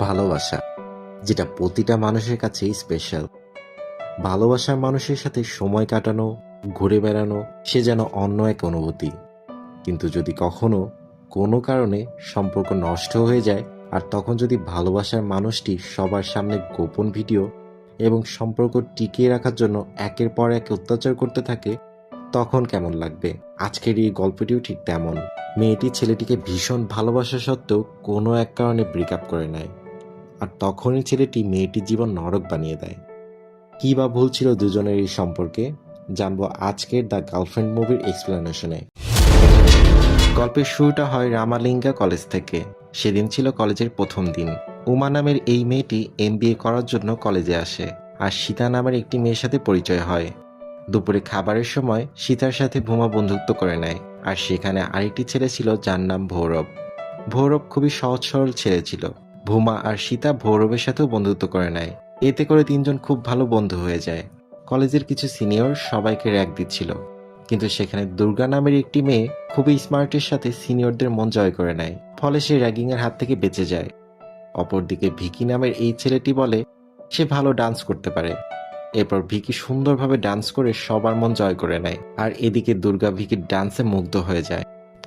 ভালোবাসা, যেটা প্রতিটা মানুষের কাছেই স্পেশাল। ভালোবাসার মানুষের সাথে সময় কাটানো, ঘুরে বেড়ানো, সে যেন অন্য এক অনুভূতি। কিন্তু যদি কখনো কোনো কারণে সম্পর্ক নষ্ট হয়ে যায়, আর তখন যদি ভালোবাসার মানুষটি সবার সামনে গোপন ভিডিও এবং সম্পর্ক টিকিয়ে রাখার জন্য একের পর এক অত্যাচার করতে থাকে, তখন কেমন লাগবে? আজকের এই গল্পটিও ঠিক তেমন। মেয়েটি ছেলেটিকে ভীষণ ভালোবাসা সত্ত্বেও কোনো এক কারণে ব্রেকআপ করে নেয়, আর তখনই ছেলেটি মেয়েটির জীবন নরক বানিয়ে দেয়। কী বা ভুল ছিল দুজনের এই সম্পর্কে, জানবো আজকের দ্য গার্লফ্রেন্ড মুভির এক্সপ্লেনেশনে। গল্পের শুরুটা হয় রামালিঙ্গা কলেজ থেকে। সেদিন ছিল কলেজের প্রথম দিন। উমা নামের এই মেয়েটি MBA করার জন্য কলেজে আসে, আর সীতা নামের একটি মেয়ের সাথে পরিচয় হয়। দুপুরে খাবারের সময় সীতার সাথে ভূমা বন্ধুত্ব করে নেয়, আর সেখানে আরেকটি ছেলে ছিল যার নাম ভৌরব। ভৌরব খুবই সহজ সরল ছেলে ছিল। ভূমা আর সীতা ভৌরবের সাথেও বন্ধুত্ব করে নেয়। এতে করে তিনজন খুব ভালো বন্ধু হয়ে যায়। কলেজের কিছু সিনিয়র সবাইকে র্যাগ দিচ্ছিল, কিন্তু সেখানে দুর্গা নামের একটি মেয়ে খুবই স্মার্টের সাথে সিনিয়রদের মন জয় করে নেয়, ফলে সে র্যাগিংয়ের হাত থেকে বেঁচে যায়। অপরদিকে ভিকি নামের এই ছেলেটি বলে সে ভালো ডান্স করতে পারে। এরপর ভিকি সুন্দরভাবে ডান্স করে সবার মন জয় করে নেয়, আর এদিকে দুর্গা ভিকির ডান্সে মুগ্ধ হয়ে যায়,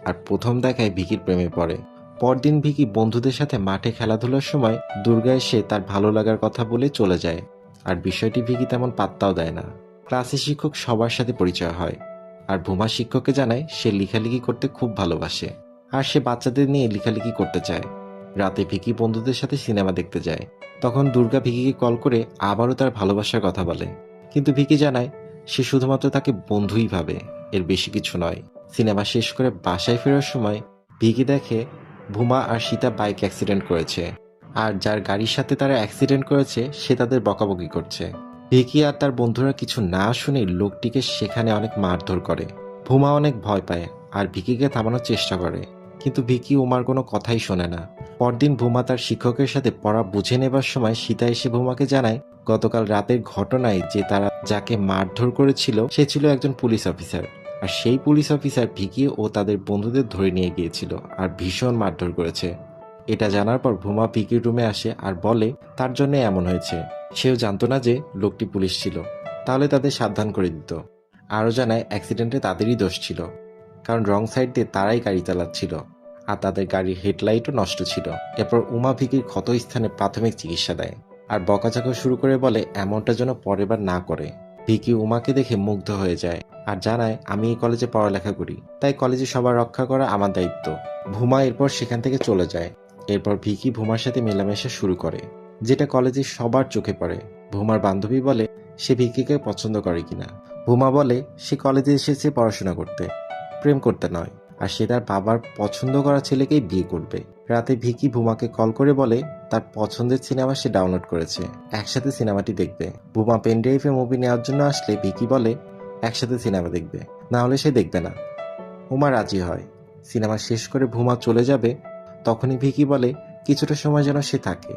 আর প্রথম দেখায় ভিকির প্রেমে পড়ে। পরদিন ভিকি বন্ধুদের সাথে মাঠে খেলাধুলার সময় দুর্গা এসে তার ভালো লাগার কথা বলে চলে যায়, আর বিষয়টি ভিকি তেমন পাত্তাও দেয় না। ক্লাসে শিক্ষক সবার সাথে পরিচয় হয়, আর ভূমা শিক্ষককে জানায় সে লেখালেখি করতে খুব ভালোবাসে, আর সে বাচ্চাদের নিয়ে লেখালেখি করতে চায়। রাতে ভিকি বন্ধুদের সাথে সিনেমা দেখতে যায়। তখন দুর্গা ভিকিকে কল করে আবারও তার ভালোবাসার কথা বলে, কিন্তু ভিকি জানায় সে শুধুমাত্র তাকে বন্ধুই ভাবে, এর বেশি কিছু নয়। সিনেমা শেষ করে বাসায় ফেরার সময় ভিকি দেখে ভূমা আর সীতা বাইক অ্যাক্সিডেন্ট করেছে, আর যার গাড়ির সাথে তারা অ্যাক্সিডেন্ট করেছে সে তাদের বকাবকি করছে। ভিকি আর তার বন্ধুরা কিছু না শুনে লোকটিকে সেখানে অনেক মারধর করে। ভূমা অনেক ভয় পায় আর ভিকিকে থামানোর চেষ্টা করে, কিন্তু ভিকি উমার কোনো কথাই শোনে না। পরদিন ভূমা তার শিক্ষকের সাথে পড়া বুঝে নেবার সময় সীতা এসে ভূমাকে জানায় গতকাল রাতের ঘটনায় যে তারা যাকে মারধর করেছিল সে ছিল একজন পুলিশ অফিসার, আর সেই পুলিশ অফিসার ভিকি ও তাদের বন্ধুদের ধরে নিয়ে গিয়েছিল আর ভীষণ মারধর করেছে। এটা জানার পর ভূমা ভিকির রুমে আসে আর বলে তার জন্য এমন হয়েছে। সেও জানতো না যে লোকটি পুলিশ ছিল, তাহলে তাদের সাবধান করে দিত। আরও জানায় অ্যাক্সিডেন্টে তাদেরই দোষ ছিল, কারণ রং সাইড দিয়ে তারাই গাড়ি চালাচ্ছিল, আর তাদের গাড়ির হেডলাইটও নষ্ট ছিল। এরপর উমা ভিকির ক্ষত স্থানে প্রাথমিক চিকিৎসা দেয়, আর বকাঝকা শুরু করে বলে এমনটা যেন পরের বার না করে। ভিকি উমাকে দেখে মুগ্ধ হয়ে যায় আর জানায় আমি এই কলেজে পড়ালেখা করি, তাই কলেজে সবার রক্ষা করা আমার দায়িত্ব। ভূমা এরপর সেখান থেকে চলে যায়। এরপর ভিকি ভূমার সাথে মেলামেশা শুরু করে, যেটা কলেজে সবার চোখে পড়ে। ভূমার বান্ধবী বলে সে ভিকিকে পছন্দ করে কিনা। ভূমা বলে সে কলেজে এসেছে পড়াশোনা করতে, প্রেম করতে নয়, আর সে তার বাবার পছন্দ করা ছেলেকেই বিয়ে করবে। রাতে ভিকি ভূমাকে কল করে বলে তার পছন্দের সিনেমা সে ডাউনলোড করেছে, একসাথে সিনেমাটি দেখবে। ভূমা পেনড্রাইভে মুভি নেওয়ার জন্য আসলে ভিকি বলে একসাথে সিনেমা দেখবে, না হলে সে দেখবে না। উমা রাজি হয়। সিনেমা শেষ করে ভূমা চলে যাবে, তখনই ভিকি বলে কিছুটা সময় যেন সে থাকে,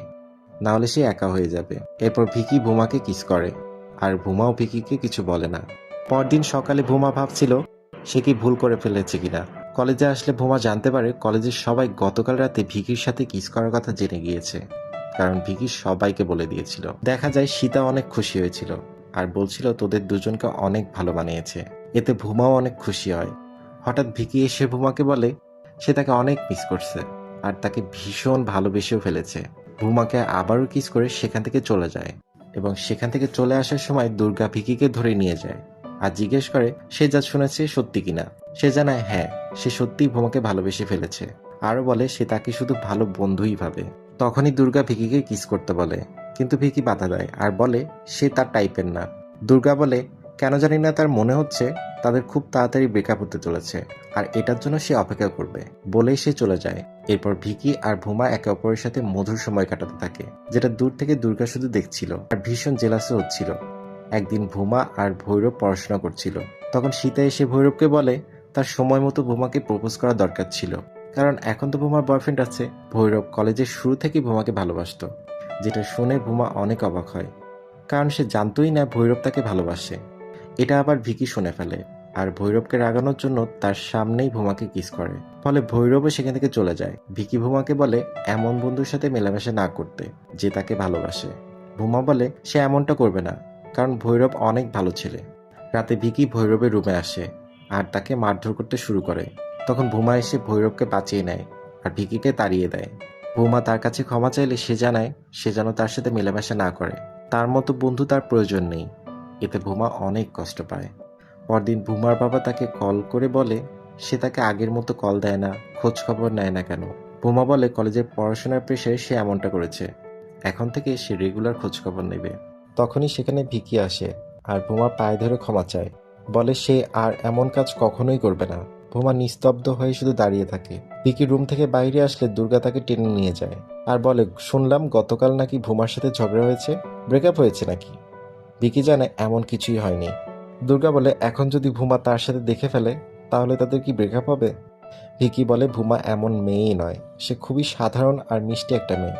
না হলে সে একা হয়ে যাবে। এরপর ভিকি ভূমাকে কিস করে, আর ভূমাও ভিকিকে কিছু বলে না। পরদিন সকালে ভূমা ভাবছিল সে কি ভুল করে ফেলেছে কিনা। কলেজে আসলে ভূমা জানতে পারে কলেজের সবাই গতকাল রাতে ভিকির সাথে কিস করার কথা জেনে গিয়েছে, কারণ ভিকি সবাইকে বলে দিয়েছিল। দেখা যায় সীতা অনেক খুশি হয়েছিল আর বলছিল তোদের দুজনকে অনেক ভালো বানিয়েছে। এতে ভূমাও অনেক খুশি হয়। হঠাৎ ভিকি এসে ভূমাকে বলে সে তাকে অনেক মিস করছে আর তাকে ভীষণ ভালোবেসেও ফেলেছে। ভূমাকে আবারও কিস করে সেখান থেকে চলে যায়, এবং সেখান থেকে চলে আসার সময় দুর্গা ভিকিকে ধরে নিয়ে যায় আর জিজ্ঞেস করে সে যা শুনেছে সত্যি কিনা। সে জানায় হ্যাঁ, সে সত্যিই ভূমাকে ভালোবেসে ফেলেছে। আরও বলে সে তাকে শুধু ভালো বন্ধুই ভাবে। তখনই দুর্গা ভিকিকে কিস করতে বলে, কিন্তু ভিকি বাধা দেয় আর বলে সে তার টাইপের না। দুর্গা বলে কেন জানি না তার মনে হচ্ছে তাদের খুব তাড়াতাড়ি ব্রেকআপ হতে চলেছে, আর এটার জন্য সে অপেক্ষা করবে, বলেই সে চলে যায়। এরপর ভিকি আর ভূমা একে অপরের সাথে মধুর সময় কাটাতে থাকে, যেটা দূর থেকে দুর্গা শুধু দেখছিল আর ভীষণ জেলাসও হচ্ছিল। একদিন ভূমা আর ভৈরব পড়াশোনা করছিল, তখন সীতা এসে ভৈরবকে বলে তার সময় মতো ভূমাকে প্রপোজ করা দরকার ছিল, কারণ এখন তো ভূমার বয়ফ্রেন্ড আছে। ভৈরব কলেজের শুরু থেকেই ভূমাকে ভালোবাসতো, যেটা শুনে ভূমা অনেক অবাক হয়, কারণ সে জানতোই না ভৈরব তাকে ভালোবাসে। এটা আবার ভিকি শুনে ফেলে আর ভৈরবকে রাগানোর জন্য তার সামনেই ভূমাকে কিস করে। ফলে ভৈরবও সেখান থেকে চলে যায়। ভিকি ভূমাকে বলে এমন বন্ধুর সাথে মেলামেশা না করতে যে তাকে ভালোবাসে। ভূমা বলে সে এমনটা করবে না, কারণ ভৈরব অনেক ভালো ছেলে। রাতে ভিকি ভৈরবের রুমে আসে আর তাকে মারধর করতে শুরু করে। তখন ভূমা এসে ভৈরবকে বাঁচিয়ে নেয় আর ভিকিকে তাড়িয়ে দেয়। ভূমা তার কাছে ক্ষমা চাইলে সে জানায় সে যেন তার সাথে মেলামেশা না করে, তার মতো বন্ধু তার প্রয়োজন নেই। এতে ভূমা অনেক কষ্ট পায়। পরদিন ভূমার বাবা তাকে কল করে বলে সে তাকে আগের মতো কল দেয় না, খোঁজ খবর নেয় না কেন। ভূমা বলে কলেজের পড়াশোনার প্রেশারে সে এমনটা করেছে, এখন থেকে সে রেগুলার খোঁজ খবর নেবে। তখনই সেখানে ভিকি আসে আর ভূমার পায়ে ধরে ক্ষমা চায়, বলে সে আর এমন কাজ কখনোই করবে না। ভূমা নিস্তব্ধ হয়ে শুধু দাঁড়িয়ে থাকে। ভিকি রুম থেকে বাইরে আসলে দুর্গা তাকে টেনে নিয়ে যায় আর বলে শুনলাম গতকাল নাকি ভূমার সাথে ঝগড়া হয়েছে, ব্রেকআপ হয়েছে নাকি? ভিকি জানে এমন কিছুই হয়নি। দুর্গা বলে এখন যদি ভূমা তার সাথে দেখে ফেলে তাহলে তাদের কি ব্রেকআপ হবে? ভিকি বলে ভূমা এমন মেয়েই নয়, সে খুবই সাধারণ আর মিষ্টি একটা মেয়ে,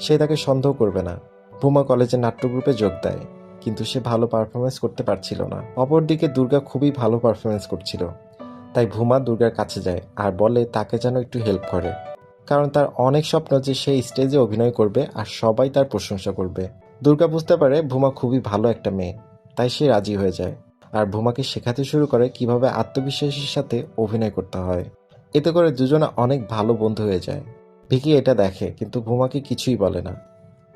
সে তাকে সন্দেহ করবে না। ভূমা কলেজে নাট্য গ্রুপে যোগ দেয়, কিন্তু সে ভালো পারফরমেন্স করতে পারছিল না। অপরদিকে দুর্গা খুবই ভালো পারফরমেন্স করছিল, তাই ভূমা দুর্গার কাছে যায় আর বলে তাকে যেন একটু হেল্প করে, কারণ তার অনেক স্বপ্ন যে সে স্টেজে অভিনয় করবে আর সবাই তার প্রশংসা করবে। দুর্গা বুঝতে পারে ভূমা খুবই ভালো একটা মেয়ে, তাই সে রাজি হয়ে যায় আর ভূমাকে শেখাতে শুরু করে কিভাবে আত্মবিশ্বাসের সাথে অভিনয় করতে হয়। এতে করে দুজনে অনেক ভালো বন্ধু হয়ে যায়। ভিকি এটা দেখে কিন্তু ভূমাকে কিছুই বলে না।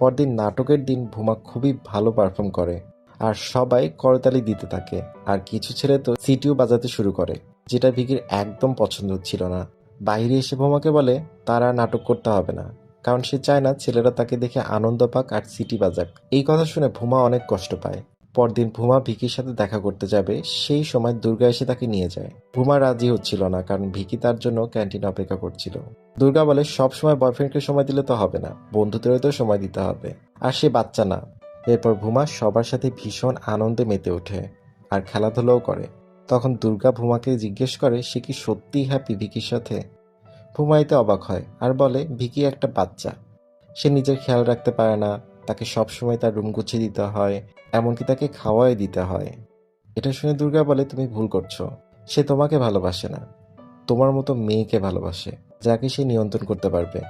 পরদিন নাটকের দিন ভূমা খুবই ভালো পারফর্ম করে আর সবাই করতালি দিতে থাকে। আর কিছু ছেলে তো সিটিও বাজাতে শুরু করে, যেটা ভিকির একদম পছন্দ ছিল না। বাইরে এসে ভূমাকে বলে তার আর নাটক করতে হবে না, কারণ সে চায় না ছেলেরা তাকে দেখে আনন্দ পাক আর সিটি বাজাক। এই কথা শুনে ভূমা অনেক কষ্ট পায়। পরদিন ভূমা ভিকির সাথে দেখা করতে যাবে, সেই সময় দুর্গা এসে তাকে নিয়ে যায়। ভূমা রাজি হচ্ছিল না, কারণ ভিকি তার জন্য ক্যান্টিনে অপেক্ষা করছিল। দুর্গা বলে সব সময় বয়ফ্রেন্ডকে সময় দিলে তো হবে না, বন্ধুদেরও তো সময় দিতে হবে, আর সে বাচ্চা না। এরপর ভূমা সবার সাথে ভীষণ আনন্দে মেতে ওঠে আর খেলাধুলাও করে। তখন দুর্গা ভূমাকে জিজ্ঞেস করে সে কি সত্যিই হ্যাপি ভিকির সাথে। ভূমা এতে অবাক হয় আর বলে ভিকি একটা বাচ্চা, সে নিজের খেয়াল রাখতে পারে না, তাকে সবসময় তার রুম গুছিয়ে দিতে হয়, এমনকি তাকে খাওয়াই দিতে হয়। এটা শুনে দুর্গা বলে তুমি ভুল করছো, সে তোমাকে ভালোবাসে না, তোমার মতো মেয়েকে ভালোবাসে যাকে সে নিয়ন্ত্রণ করতে পারবে।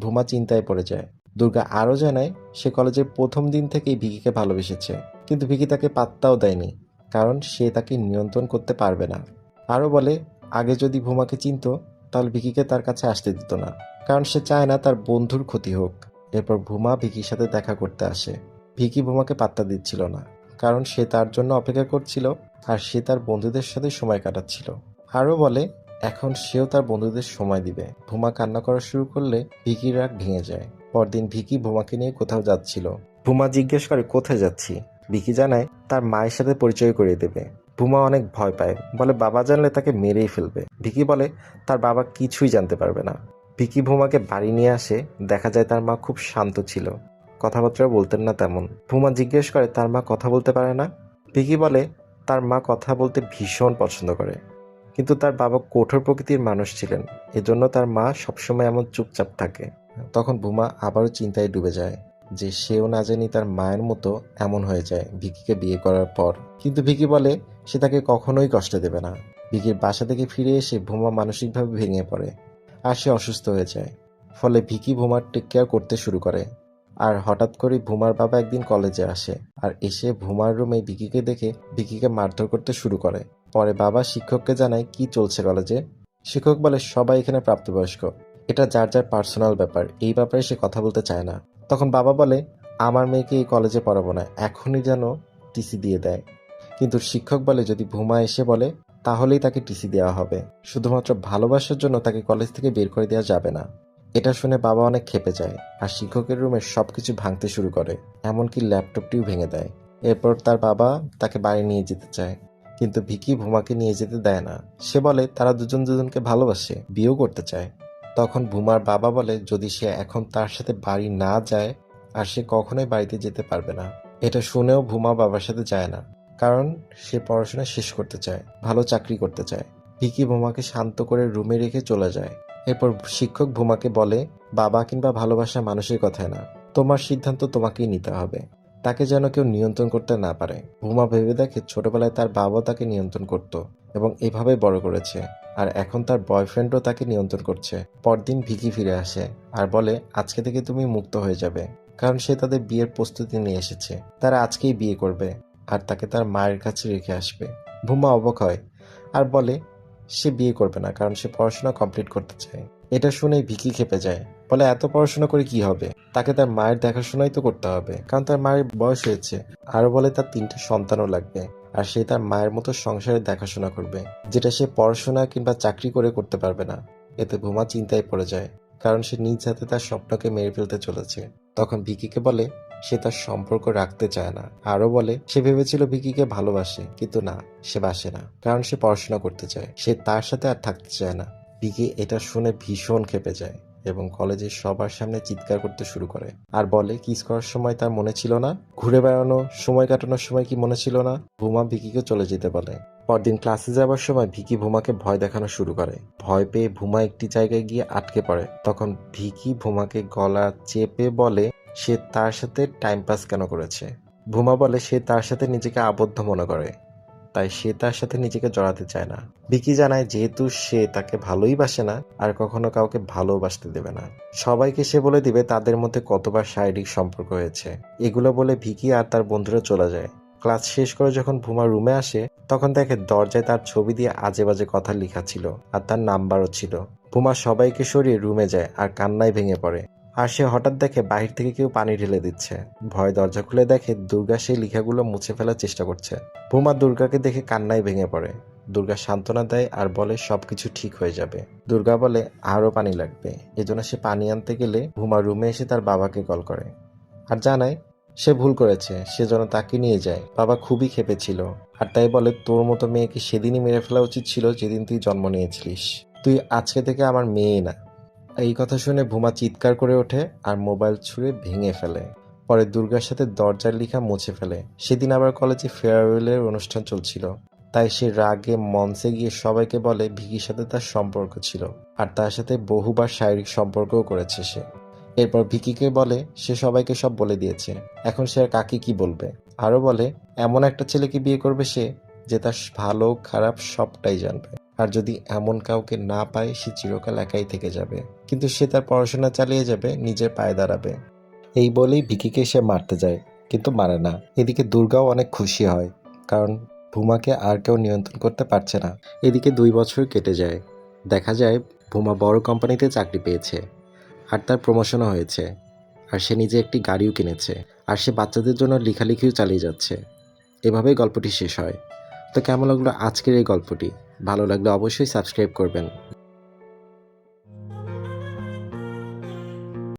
ভূমা চিন্তায় পড়ে যায়। দুর্গা আরও জানায় সে কলেজের প্রথম দিন থেকেই ভিকিকে ভালোবেসেছে, কিন্তু ভিকি তাকে পাত্তাও দেয়নি, কারণ সে তাকে নিয়ন্ত্রণ করতে পারবে না। আরও বলে আগে যদি ভূমাকে চিনতো তাহলে ভিকিকে তার কাছে আসতে দিত না, কারণ সে চায় না তার বন্ধুর ক্ষতি হোক। এরপর ভূমা ভিকির সাথে দেখা করতে আসে। ভিকি ভূমাকে পাত্তা দিচ্ছিল না, কারণ সে তার জন্য অপেক্ষা করছিল আর সে তার বন্ধুদের সাথে সময় কাটাচ্ছিল। আরও বলে এখন সেও তার বন্ধুদের সময় দিবে। ভূমা কান্না করা শুরু করলে ভিকির রাগ ভেঙে যায়। পরদিন ভিকি ভূমাকে নিয়ে কোথাও যাচ্ছিল। ভূমা জিজ্ঞেস করে কোথায় যাচ্ছি। ভিকি জানায় তার মায়ের সাথে পরিচয় করিয়ে দেবে। ভূমা অনেক ভয় পায়, বলে বাবা জানলে তাকে মেরেই ফেলবে। ভিকি বলে তার বাবা কিছুই জানতে পারবে না। ভিকি ভূমাকে বাড়ি নিয়ে আসে, দেখা যায় তার মা খুব শান্ত ছিল, কথাবার্তা বলতেন না তেমন। ভূমা জিজ্ঞেস করে তার মা কথা বলতে পারে না। ভিকি বলে তার মা কথা বলতে ভীষণ পছন্দ করে, কিন্তু তার বাবা কঠোর প্রকৃতির মানুষ ছিলেন, এজন্য তার মা সবসময় এমন চুপচাপ থাকে। তখন ভূমা আবারও চিন্তায় ডুবে যায় যে সেও না জানি তার মায়ের মতো এমন হয়ে যায় ভিকিকে বিয়ে করার পর। কিন্তু ভিকি বলে সে তাকে কখনোই কষ্ট দেবে না। ভিকির বাসা থেকে ফিরে এসে ভূমা মানসিকভাবে ভেঙে পড়ে আর সে অসুস্থ হয়ে যায়। ফলে ভিকি ভূমার টেক কেয়ার করতে শুরু করে। আর হঠাৎ করে ভূমার বাবা একদিন কলেজে আসে আর এসে ভূমার রুমে ভিকিকে দেখে ভিকিকে মারধর করতে শুরু করে। পরে বাবা শিক্ষককে জানায় কি চলছে কলেজে। শিক্ষক বলে সবাই এখানে প্রাপ্তবয়স্ক, এটা যার যার পার্সোনাল ব্যাপার, এই ব্যাপারে সে কথা বলতে চায় না। তখন বাবা বলে আমার মেয়েকে এই কলেজে পড়াবো না, এখনই যেন টিসি দিয়ে দেয়। কিন্তু শিক্ষক বলে যদি ভূমা এসে বলে তাহলেই তাকে টিসি দেওয়া হবে, শুধুমাত্র ভালোবাসার জন্য তাকে কলেজ থেকে বের করে দেওয়া যাবে না। এটা শুনে বাবা অনেক ক্ষেপে যায় আর শিক্ষকের রুমের সবকিছু ভাঙতে শুরু করে, এমনকি ল্যাপটপটিও ভেঙে দেয়। এরপর তার বাবা তাকে বাড়ি নিয়ে যেতে চায়, কিন্তু ভিকি ভূমাকে নিয়ে যেতে দেয় না। সে বলে তারা দুজন দুজনকে ভালোবাসে, বিয়েও করতে চায়। তখন ভূমার বাবা বলে যদি সে এখন তার সাথে বাড়ি না যায় আর সে কখনোই বাড়িতে যেতে পারবে না। এটা শুনেও ভূমা বাবার সাথে যায় না, কারণ সে পড়াশোনা শেষ করতে চায়, ভালো চাকরি করতে চায়। ভিকি ভূমাকে শান্ত করে রুমে রেখে চলে যায়। এরপর শিক্ষক ভূমাকে বলে বাবা কিংবা ভালোবাসা মানুষের কথায় না, তোমার সিদ্ধান্ত তোমাকেই নিতে হবে, তাকে যেন কেউ নিয়ন্ত্রণ করতে না পারে। ভূমা ভেবে দেখে ছোটবেলায় তার বাবা তাকে নিয়ন্ত্রণ করত, এবং এভাবে বড় করেছে। আর এখন তার বয়ফ্রেন্ডও তাকে নিয়ন্ত্রণ করছে। পরদিন ভিকি ফিরে আসে আর বলে আজকে থেকে তুমি মুক্ত হয়ে যাবে, কারণ সে তাদের বিয়ের প্রস্তুতি নিয়ে এসেছে। তারা আজকেই বিয়ে করবে আর তাকে তার মায়ের কাছে রেখে আসবে। ভুমা অবাক হয় আর বলে সে বিয়ে করবে না, কারণ সে পড়াশোনা কমপ্লিট করতে চায়। এটা শুনেই ভিকি খেপে যায়, বলে এত পড়াশোনা করে কি হবে, তাকে তার মায়ের দেখাশোনাই তো করতে হবে, কারণ তার মায়ের বয়স হয়েছে। আরও বলে তার 3টা সন্তানও লাগবে আর সে তার মায়ের মতো সংসারের দেখাশোনা করবে, যেটা সে পড়াশোনা কিংবা চাকরি করে করতে পারবে না। এতে ভুমা চিন্তায় পড়ে যায়, কারণ সে নিজ হাতে তার স্বপ্নকে মেরে ফেলতে চলেছে। তখন ভিকিকে বলে সে তার সম্পর্ক রাখতে চায় না। আরও বলে সে ভেবেছিল ভিকিকে ভালোবাসে, কিন্তু না, সে বাসে না, কারণ সে পড়াশোনা করতে চায়, সে তার সাথে আর থাকতে চায় না। ভিকি এটা শুনে ভীষণ ক্ষেপে যায় এবং কলেজের সবার সামনে চিৎকার করতে শুরু করে আর বলে কিস করার সময় তার মনে ছিল না, ঘুরে বেড়ানো, সময় কাটানোর সময় কি মনে ছিল না। ভুমা ভিকিকে চলে যেতে বলে। পরদিন ক্লাসে যাবার সময় ভিকি ভুমাকে ভয় দেখানো শুরু করে। ভয় পেয়ে ভুমা একটি জায়গায় গিয়ে আটকে পড়ে। তখন ভিকি ভুমাকে গলা চেপে বলে সে তার সাথে টাইম পাস কেন করেছে। ভুমা বলে সে তার সাথে নিজেকে আবদ্ধ মনে করে, তাই সে তার সাথে নিজেকে জড়াতে চায় না। ভিকি জানায় যেহেতু সে তাকে ভালোই বাসে না আর কখনো কাউকে ভালোবাসতে দেবে না। সবাইকে সে বলে দিবে তাদের মধ্যে কতবার শারীরিক সম্পর্ক হয়েছে। এগুলো বলে ভিকি আর তার বন্ধুরা চলে যায়। ক্লাস শেষ করে যখন ভুমা রুমে আসে তখন দেখে দরজায় তার ছবি দিয়ে আজে বাজে কথা লেখা ছিল আর তার নাম্বারও ছিল। ভুমা সবাইকে সরিয়ে রুমে যায় আর কান্নায় ভেঙে পড়ে। আর সে হঠাৎ দেখে বাহির থেকে কেউ পানি ঢেলে দিচ্ছে। ভয় দরজা খুলে দেখে দুর্গা সেই লেখাগুলো মুছে ফেলার চেষ্টা করছে। ভুমা দুর্গাকে দেখে কান্নায় ভেঙে পড়ে। দুর্গা সান্ত্বনা দেয় আর বলে সবকিছু ঠিক হয়ে যাবে। দুর্গা বলে আরও পানি লাগবে, এজন্য সে পানি আনতে গেলে ভুমা রুমে এসে তার বাবাকে কল করে আর জানায় সে ভুল করেছে, সে যেন তাকে নিয়ে যায়। বাবা খুবই ক্ষেপেছিল আর তাই বলে তোর মতো মেয়েকে সেদিনই মেরে ফেলা উচিত ছিল যেদিন তুই জন্ম নিয়েছিলিস। তুই আজকে থেকে আমার মেয়ে না। এই কথা শুনে ভুমা চিৎকার করে ওঠে আর মোবাইল ছুঁড়ে ভেঙে ফেলে। পরে দুর্গার সাথে দরজার লেখা মুছে ফেলে। সেদিন আবার কলেজে ফেয়ারওয়েলের অনুষ্ঠান চলছিল, তাই সে রাগে মঞ্চে গিয়ে সবাইকে বলে ভিকির সাথে তার সম্পর্ক ছিল আর তার সাথে বহুবার শারীরিক সম্পর্কও করেছে সে। এরপর ভিকিকে বলে সে সবাইকে সব বলে দিয়েছে, এখন সে আর কাকে কি বলবে। আরও বলে এমন একটা ছেলেকে বিয়ে করবে সে, যে তার ভালো খারাপ সবটাই জানবে, আর যদি এমন কাউকে না পায় সে চিরকাল একাই থেকে যাবে, কিন্তু সে তার পড়াশোনা চালিয়ে যাবে, নিজের পায়ে দাঁড়াবে। এই বলেই ভিকিকে সে মারতে যায়, কিন্তু মারে না। এদিকে দুর্গাও অনেক খুশি হয়, কারণ ভুমাকে আর কেউ নিয়ন্ত্রণ করতে পারছে না। এদিকে 2 বছর কেটে যায়। দেখা যায় ভুমা বড় কোম্পানিতে চাকরি পেয়েছে আর তার প্রমোশনও হয়েছে, আর সে নিজে একটি গাড়িও কিনেছে, আর সে বাচ্চাদের জন্য লেখালেখিও চালিয়ে যাচ্ছে। এভাবেই গল্পটি শেষ হয়। তো কেমন লাগলো আজকের এই গল্পটি? ভালো লাগলে অবশ্যই সাবস্ক্রাইব করবেন।